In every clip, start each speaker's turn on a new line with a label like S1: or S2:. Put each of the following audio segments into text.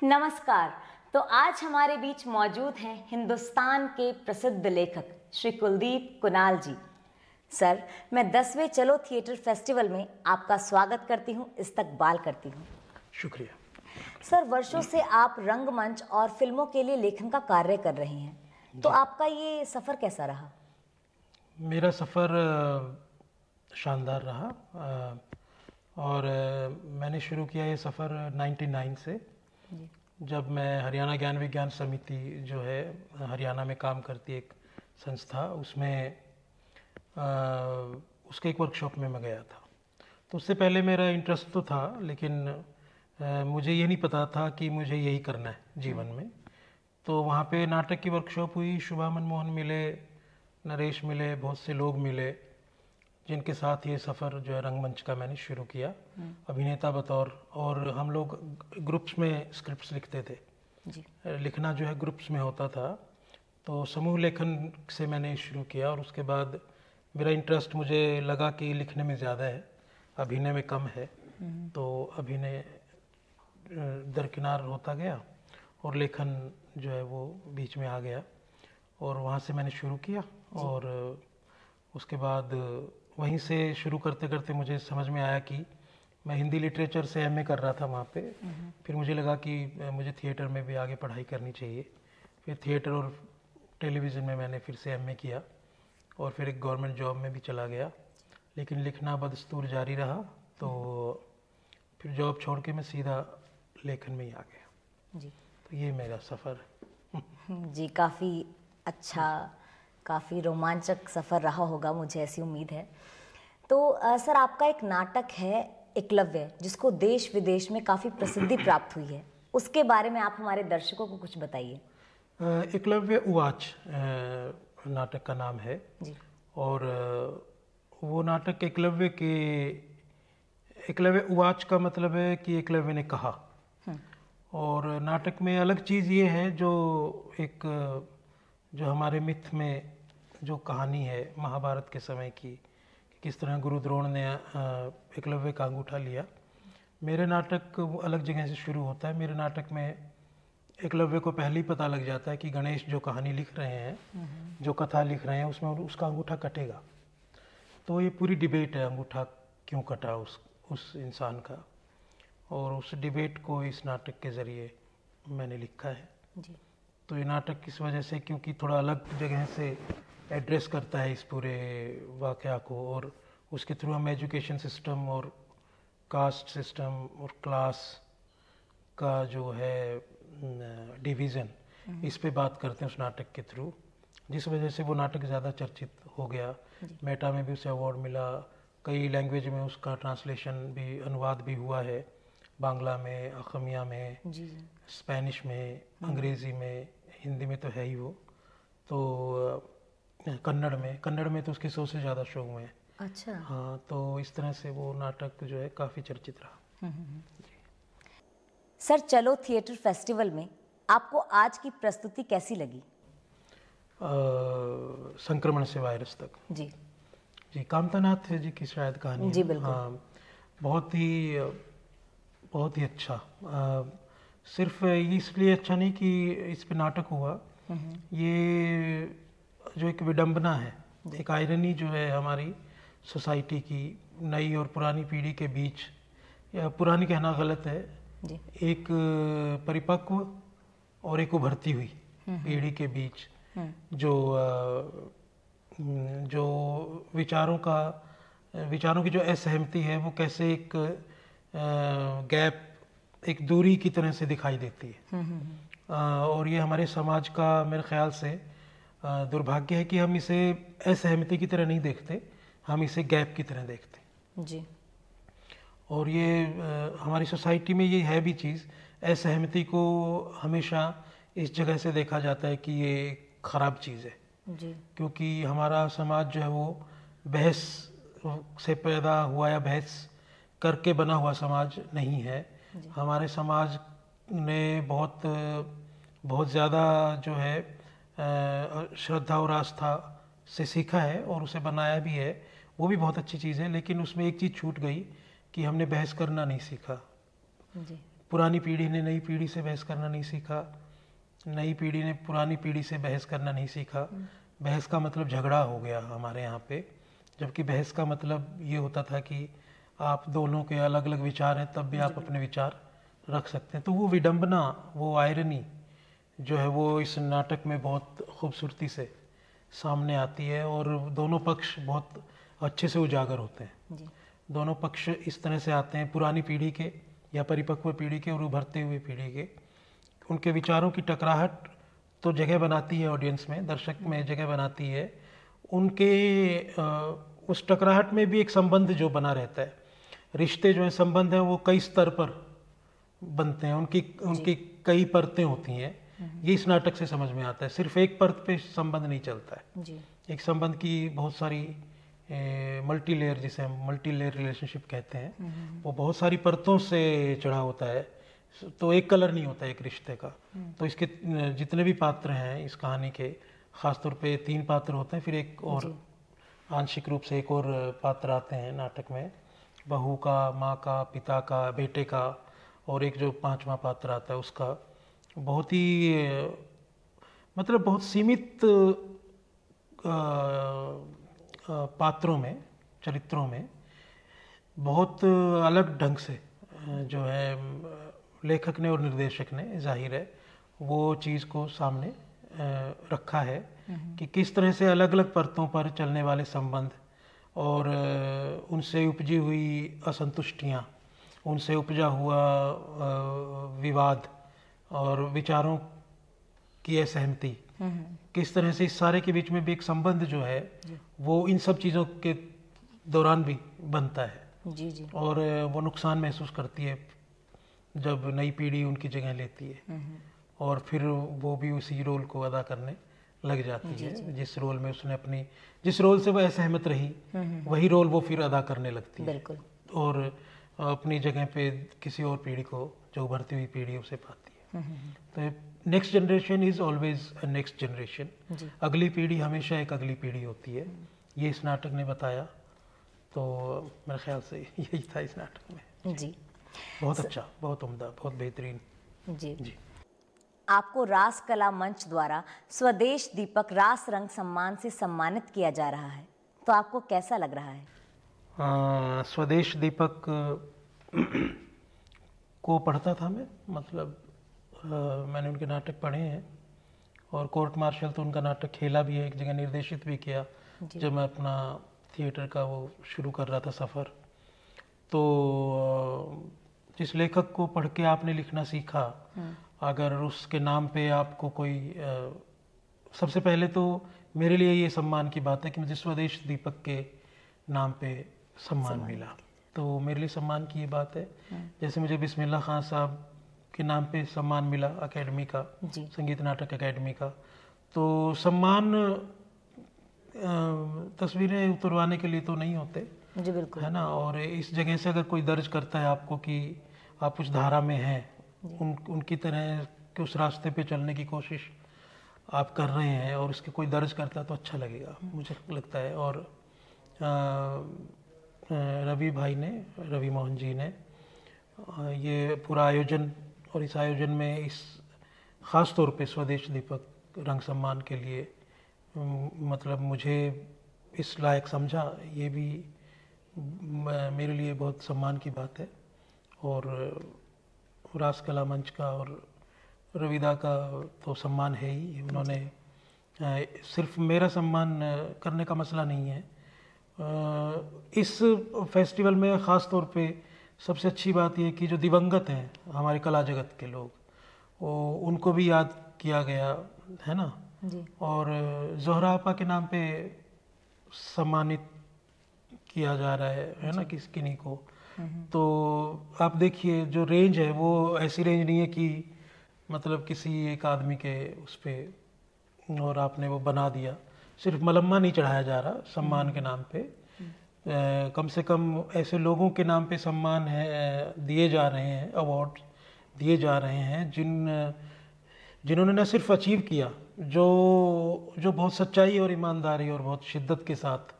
S1: नमस्कार। तो आज हमारे बीच मौजूद हैं हिंदुस्तान के प्रसिद्ध लेखक श्री कुलदीप कुणाल जी। सर, मैं 10वें चलो थिएटर फेस्टिवल में आपका स्वागत करती हूँ, इस्तकबाल करती हूँ।
S2: शुक्रिया।
S1: सर, वर्षों से आप रंगमंच और फिल्मों के लिए लेखन का कार्य कर रहे हैं, तो आपका ये सफ़र कैसा रहा?
S2: मेरा सफ़र शानदार रहा और मैंने शुरू किया ये सफ़र 99 से, जब मैं हरियाणा ज्ञान विज्ञान समिति जो है हरियाणा में काम करती एक संस्था, उसमें उसके एक वर्कशॉप में मैं गया था। तो उससे पहले मेरा इंटरेस्ट तो था, लेकिन मुझे ये नहीं पता था कि मुझे यही करना है जीवन में। तो वहाँ पे नाटक की वर्कशॉप हुई, शुभा मनमोहन मिले, नरेश मिले, बहुत से लोग मिले, जिनके साथ ये सफ़र जो है रंगमंच का मैंने शुरू किया अभिनेता बतौर। और हम लोग ग्रुप्स में स्क्रिप्ट्स लिखते थे जी। लिखना जो है ग्रुप्स में होता था, तो समूह लेखन से मैंने शुरू किया। और उसके बाद मेरा इंटरेस्ट, मुझे लगा कि लिखने में ज़्यादा है, अभिनय में कम है, तो अभिनय दरकिनार होता गया और लेखन जो है वो बीच में आ गया। और वहाँ से मैंने शुरू किया और उसके बाद वहीं से शुरू करते करते मुझे समझ में आया कि मैं हिंदी लिटरेचर से एमए कर रहा था वहाँ पे। फिर मुझे लगा कि मुझे थिएटर में भी आगे पढ़ाई करनी चाहिए। फिर थिएटर और टेलीविज़न में मैंने फिर से एमए किया और फिर एक गवर्नमेंट जॉब में भी चला गया, लेकिन लिखना बदस्तूर जारी रहा। तो फिर जॉब छोड़ के मैं सीधा लेखन में ही आ गया जी। तो ये मेरा सफ़र
S1: जी, काफ़ी अच्छा, काफ़ी रोमांचक सफ़र रहा होगा, मुझे ऐसी उम्मीद है। तो सर, आपका एक नाटक है एकलव्य, जिसको देश विदेश में काफ़ी प्रसिद्धि प्राप्त हुई है, उसके बारे में आप हमारे दर्शकों को कुछ बताइए।
S2: एकलव्य उवाच नाटक का नाम है जी। और वो नाटक एकलव्य उवाच का मतलब है कि एकलव्य ने कहा। और नाटक में अलग चीज़ ये है, जो हमारे मिथ में जो कहानी है महाभारत के समय की, कि किस तरह गुरु द्रोण ने एकलव्य का अंगूठा लिया। मेरे नाटक अलग जगह से शुरू होता है। मेरे नाटक में एकलव्य को पहले ही पता लग जाता है कि गणेश जो कहानी लिख रहे हैं, जो कथा लिख रहे हैं, उसमें उसका अंगूठा कटेगा। तो ये पूरी डिबेट है, अंगूठा क्यों कटा उस इंसान का, और उस डिबेट को इस नाटक के ज़रिए मैंने लिखा है जी। तो ये नाटक इस वजह से, क्योंकि थोड़ा अलग जगह से एड्रेस करता है इस पूरे वाक़या को, और उसके थ्रू हम एजुकेशन सिस्टम और कास्ट सिस्टम और क्लास का जो है डिवीज़न, इस पे बात करते हैं उस नाटक के थ्रू, जिस वजह से वो नाटक ज़्यादा चर्चित हो गया। मेटा में भी उसे अवार्ड मिला, कई लैंग्वेज में उसका ट्रांसलेशन भी, अनुवाद भी हुआ है, बांग्ला में, असमिया में, स्पेनिश में, अंग्रेज़ी में, हिंदी में तो है ही वो, तो कन्नड़ में तो उसके 100 से ज़्यादा शो हुए हैं।
S1: अच्छा।
S2: हाँ, तो इस तरह से वो नाटक जो है काफ़ी चर्चित रहा।
S1: सर, चलो थिएटर फेस्टिवल में आपको आज की प्रस्तुति कैसी लगी?
S2: संक्रमण से वायरस तक जी। कामता नाथ जी की शायद कहानी
S1: जी, बिल्कुल।
S2: हाँ, बहुत ही अच्छा। सिर्फ इसलिए अच्छा नहीं कि इस पे नाटक हुआ, ये जो एक विडंबना है, एक आयरनी जो है हमारी सोसाइटी की, नई और पुरानी पीढ़ी के बीच, या पुरानी कहना गलत है जी। एक परिपक्व और एक उभरती हुई पीढ़ी के बीच जो विचारों की जो असहमति है, वो कैसे एक गैप, एक दूरी की तरह से दिखाई देती है। और ये हमारे समाज का मेरे ख्याल से दुर्भाग्य है कि हम इसे असहमति की तरह नहीं देखते, हम इसे गैप की तरह देखते जी। और ये हमारी सोसाइटी में ये है भी चीज़, असहमति को हमेशा इस जगह से देखा जाता है कि ये ख़राब चीज़ है जी। क्योंकि हमारा समाज जो है वो बहस से पैदा हुआ या बहस करके बना हुआ समाज नहीं है। हमारे समाज ने बहुत ज़्यादा जो है श्रद्धा और आस्था से सीखा है और उसे बनाया भी है, वो भी बहुत अच्छी चीज़ है। लेकिन उसमें एक चीज़ छूट गई कि हमने बहस करना नहीं सीखा जी। पुरानी पीढ़ी ने नई पीढ़ी से बहस करना नहीं सीखा, नई पीढ़ी ने पुरानी पीढ़ी से बहस करना नहीं सीखा। बहस का मतलब झगड़ा हो गया हमारे यहाँ पे, जबकि बहस का मतलब ये होता था कि आप दोनों के अलग अलग विचार हैं तब भी आप अपने विचार रख सकते हैं। तो वो विडंबना, वो आयरनी जो है वो इस नाटक में बहुत खूबसूरती से सामने आती है और दोनों पक्ष बहुत अच्छे से उजागर होते हैं।
S1: जी।
S2: दोनों पक्ष इस तरह से आते हैं, पुरानी पीढ़ी के या परिपक्व पीढ़ी के और उभरते हुए पीढ़ी के। उनके विचारों की टकराहट तो जगह बनाती है ऑडियंस में, दर्शक में जगह बनाती है। उनके उस टकराहट में भी एक संबंध जो बना रहता है, रिश्ते जो हैं, संबंध हैं, वो कई स्तर पर बनते हैं, उनकी कई परतें होती हैं। ये इस नाटक से समझ में आता है, सिर्फ एक परत पे संबंध नहीं चलता है।
S1: जी।
S2: एक संबंध की बहुत सारी मल्टी लेयर, जिसे हम मल्टी लेयर रिलेशनशिप कहते हैं, वो बहुत सारी परतों से चढ़ा होता है। तो एक कलर नहीं होता एक रिश्ते का। तो इसके जितने भी पात्र हैं इस कहानी के, खासतौर पे 3 पात्र होते हैं, फिर एक और आंशिक रूप से एक और पात्र आते हैं नाटक में, बहू का, माँ का, पिता का, बेटे का, और एक जो 5वां पात्र आता है उसका। बहुत ही मतलब बहुत सीमित पात्रों में, चरित्रों में बहुत अलग ढंग से जो है लेखक ने और निर्देशक ने, जाहिर है, वो चीज़ को सामने रखा है कि किस तरह से अलग अलग परतों पर चलने वाले संबंध और उनसे उपजी हुई असंतुष्टियाँ, उनसे उपजा हुआ विवाद और विचारों की असहमति, किस तरह से इस सारे के बीच में भी एक संबंध जो है वो इन सब चीज़ों के दौरान भी बनता है।
S1: जी जी।
S2: और वो नुकसान महसूस करती है जब नई पीढ़ी उनकी जगह लेती है, और फिर वो भी उसी रोल को अदा करने लग जाती है जिस रोल में उसने जिस रोल से वह असहमत रही, वही रोल वो फिर अदा करने लगती है।
S1: बिल्कुल।
S2: और अपनी जगह पे किसी और पीढ़ी को, जो उभरती हुई पीढ़ी, उसे पाती है। तो next generation is always a next generation. अगली पीढ़ी हमेशा एक अगली पीढ़ी होती है, ये इस नाटक ने बताया। तो मेरे ख्याल से यही था इस नाटक में।
S1: जी।
S2: बहुत अच्छा, बहुत उम्दा, बहुत बेहतरीन।
S1: जी
S2: जी।
S1: आपको रास कला मंच द्वारा स्वदेश दीपक रास रंग सम्मान से सम्मानित किया जा रहा है, तो आपको कैसा लग रहा है?
S2: स्वदेश दीपक को पढ़ता था मैं, मतलब मैंने उनके नाटक पढ़े हैं, और कोर्ट मार्शल तो उनका नाटक खेला भी है, एक जगह निर्देशित भी किया जब मैं अपना थिएटर का वो शुरू कर रहा था सफ़र। तो जिस लेखक को पढ़ के आपने लिखना सीखा, अगर उसके नाम पे आपको कोई सबसे पहले तो मेरे लिए ये सम्मान की बात है कि मुझे स्वदेश दीपक के नाम पे सम्मान मिला, तो मेरे लिए सम्मान की ये बात है। जैसे मुझे बिस्मिल्लाह खान साहब के नाम पे सम्मान मिला एकेडमी का, संगीत नाटक एकेडमी का। तो सम्मान तस्वीरें उतरवाने के लिए तो नहीं होते,
S1: जी बिल्कुल,
S2: है ना। और इस जगह से अगर कोई दर्ज करता है आपको कि आप उस धारा में हैं, उनकी तरह के उस रास्ते पे चलने की कोशिश आप कर रहे हैं, और उसके कोई दर्ज करता है तो अच्छा लगेगा, मुझे लगता है। और रवि भाई ने, रवि मोहन जी ने ये पूरा आयोजन, और इस आयोजन में इस ख़ास तौर पे स्वदेश दीपक रंग सम्मान के लिए मतलब मुझे इस लायक समझा, ये भी मेरे लिए बहुत सम्मान की बात है। और रास कला मंच का और रविदा का तो सम्मान है ही। उन्होंने सिर्फ मेरा सम्मान करने का मसला नहीं है, इस फेस्टिवल में ख़ास तौर पे सबसे अच्छी बात यह कि जो दिवंगत हैं हमारे कला जगत के लोग, वो उनको भी याद किया गया है ना
S1: जी।
S2: और ज़ोहरा आपा के नाम पे सम्मानित किया जा रहा है ना किन्हीं को। तो आप देखिए जो रेंज है वो ऐसी रेंज नहीं है कि मतलब किसी एक आदमी के उस पर और आपने वो बना दिया, सिर्फ मलम्मा नहीं चढ़ाया जा रहा सम्मान के नाम पे। कम से कम ऐसे लोगों के नाम पे सम्मान है दिए जा रहे हैं, अवार्ड दिए जा रहे हैं जिन्होंने न सिर्फ अचीव किया, जो बहुत सच्चाई और ईमानदारी और बहुत शिद्दत के साथ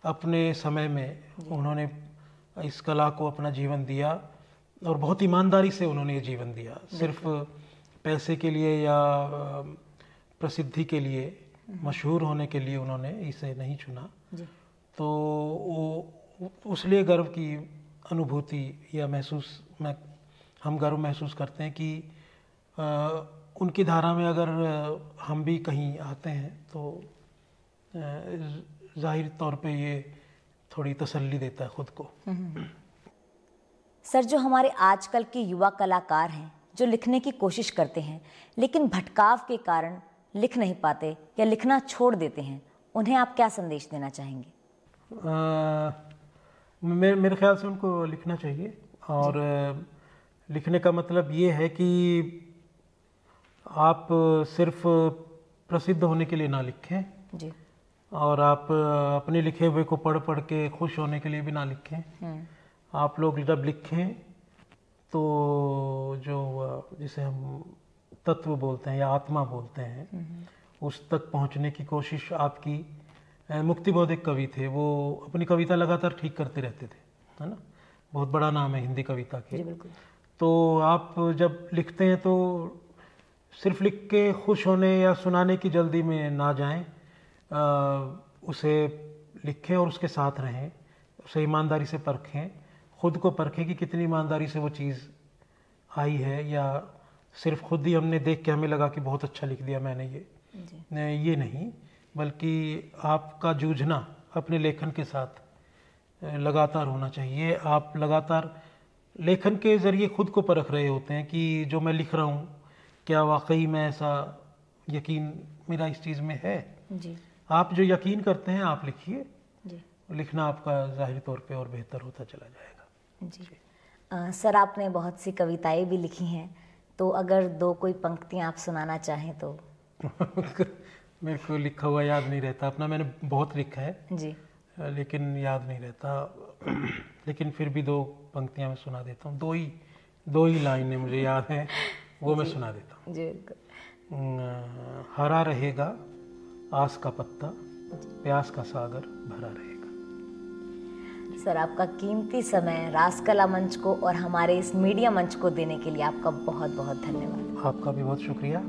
S2: अपने समय में उन्होंने इस कला को अपना जीवन दिया, और बहुत ईमानदारी से उन्होंने ये जीवन दिया। सिर्फ पैसे के लिए या प्रसिद्धि के लिए, मशहूर होने के लिए उन्होंने इसे नहीं चुना।
S1: जी।
S2: तो वो उस लिए गर्व की अनुभूति या हम गर्व महसूस करते हैं कि उनकी धारा में अगर हम भी कहीं आते हैं तो जाहिर तौर पे ये थोड़ी तसल्ली देता है खुद को।
S1: सर, जो हमारे आजकल के युवा कलाकार हैं जो लिखने की कोशिश करते हैं लेकिन भटकाव के कारण लिख नहीं पाते या लिखना छोड़ देते हैं, उन्हें आप क्या संदेश देना चाहेंगे?
S2: मेरे ख्याल से उनको लिखना चाहिए। और लिखने का मतलब ये है कि आप सिर्फ प्रसिद्ध होने के लिए ना लिखें
S1: जी।
S2: और आप अपने लिखे हुए को पढ़ पढ़ के खुश होने के लिए भी ना लिखें। आप लोग जब लिखें तो जो जिसे हम तत्व बोलते हैं या आत्मा बोलते हैं, उस तक पहुंचने की कोशिश आपकी। मुक्तिबोध एक कवि थे, वो अपनी कविता लगातार ठीक करते रहते थे, है ना। बहुत बड़ा नाम है हिंदी कविता के। तो आप जब लिखते हैं तो सिर्फ लिख के खुश होने या सुनाने की जल्दी में ना जाएं, उसे लिखें और उसके साथ रहें, उसे ईमानदारी से परखें, खुद को परखें कि कितनी ईमानदारी से वो चीज़ आई है, या सिर्फ खुद ही हमने देख के हमें लगा कि बहुत अच्छा लिख दिया मैंने ये नहीं, बल्कि आपका जूझना अपने लेखन के साथ लगातार होना चाहिए। आप लगातार लेखन के ज़रिए खुद को परख रहे होते हैं कि जो मैं लिख रहा हूँ क्या वाकई में ऐसा यकीन मेरा इस चीज़ में है
S1: जी।
S2: आप जो यकीन करते हैं आप लिखिए, लिखना आपका ज़ाहिर तौर पे और बेहतर होता चला जाएगा।
S1: जी। सर, आपने बहुत सी कविताएं भी लिखी हैं, तो अगर दो कोई पंक्तियां आप सुनाना चाहें तो?
S2: मेरे को लिखा हुआ याद नहीं रहता अपना, मैंने बहुत लिखा है
S1: जी,
S2: लेकिन याद नहीं रहता। लेकिन फिर भी दो पंक्तियां मैं सुना देता हूँ। दो ही लाइनें मुझे याद हैं, वो मैं सुना देता हूँ।
S1: जी।
S2: हरा रहेगा आस का पत्ता, प्यास का सागर भरा रहेगा।
S1: सर, आपका कीमती समय रासकला मंच को और हमारे इस मीडिया मंच को देने के लिए आपका बहुत बहुत धन्यवाद।
S2: आपका भी बहुत शुक्रिया।